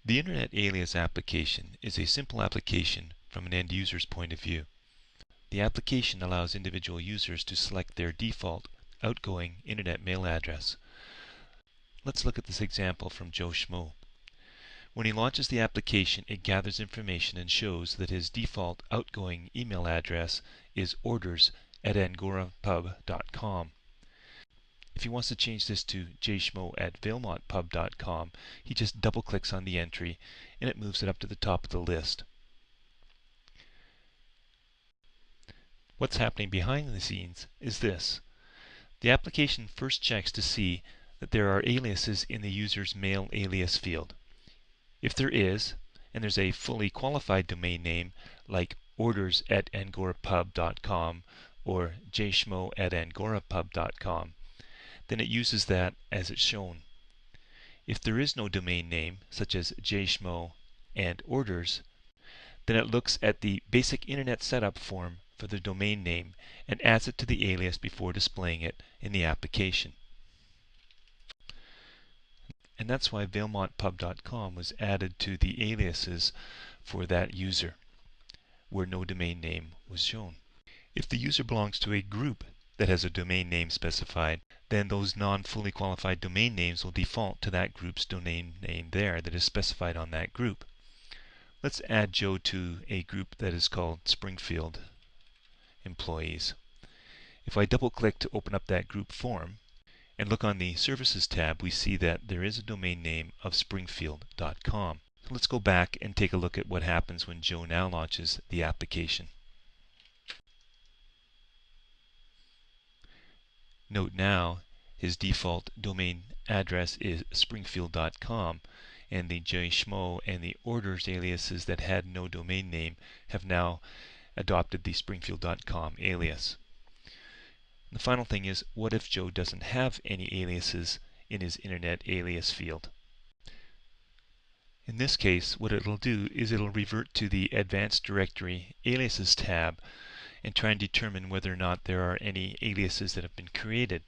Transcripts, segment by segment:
The Internet Alias application is a simple application from an end user's point of view. The application allows individual users to select their default outgoing Internet mail address. Let's look at this example from Joe Schmo. When he launches the application, it gathers information and shows that his default outgoing email address is orders@angorapub.com. If he wants to change this to jschmo@vailmontpub.com, he just double-clicks on the entry and it moves it up to the top of the list. What's happening behind the scenes is this. The application first checks to see that there are aliases in the user's mail alias field. If there is, and there's a fully qualified domain name like orders@angorapub.com or jschmo@angorapub.com, then it uses that as it's shown. If there is no domain name, such as jschmo and orders, then it looks at the basic internet setup form for the domain name and adds it to the alias before displaying it in the application. And that's why vailmontpub.com was added to the aliases for that user, where no domain name was shown. If the user belongs to a group that has a domain name specified, then those non-fully qualified domain names will default to that group's domain name there that is specified on that group. Let's add Joe to a group that is called Springfield Employees. If I double-click to open up that group form and look on the Services tab, we see that there is a domain name of springfield.com. So let's go back and take a look at what happens when Joe now launches the application. Note now his default domain address is springfield.com, and the jschmo and the orders aliases that had no domain name have now adopted the springfield.com alias. And the final thing is, what if Joe doesn't have any aliases in his internet alias field? In this case, what it'll do is it'll revert to the Advanced Directory Aliases tab and try and determine whether or not there are any aliases that have been created.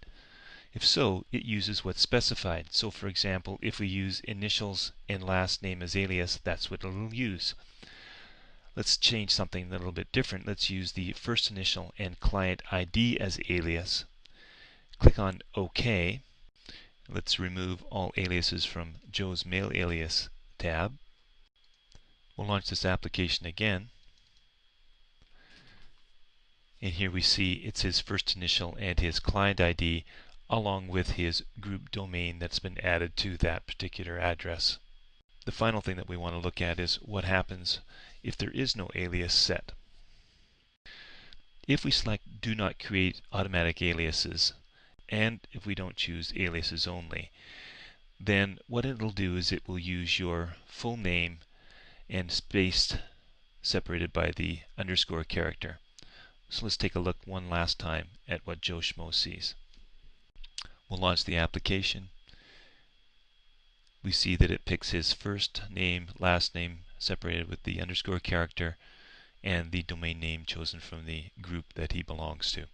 If so, it uses what's specified. So for example, if we use initials and last name as alias, that's what it'll use. Let's change something a little bit different. Let's use the first initial and client ID as alias. Click on OK. Let's remove all aliases from Joe's Mail Alias tab. We'll launch this application again. And here we see it's his first initial and his client ID along with his group domain that's been added to that particular address. The final thing that we want to look at is what happens if there is no alias set. If we select Do Not Create Automatic Aliases, and if we don't choose Aliases Only, then what it'll do is it will use your full name and spaced separated by the underscore character. So let's take a look one last time at what Joe Schmo sees. We'll launch the application. We see that it picks his first name, last name separated with the underscore character, and the domain name chosen from the group that he belongs to.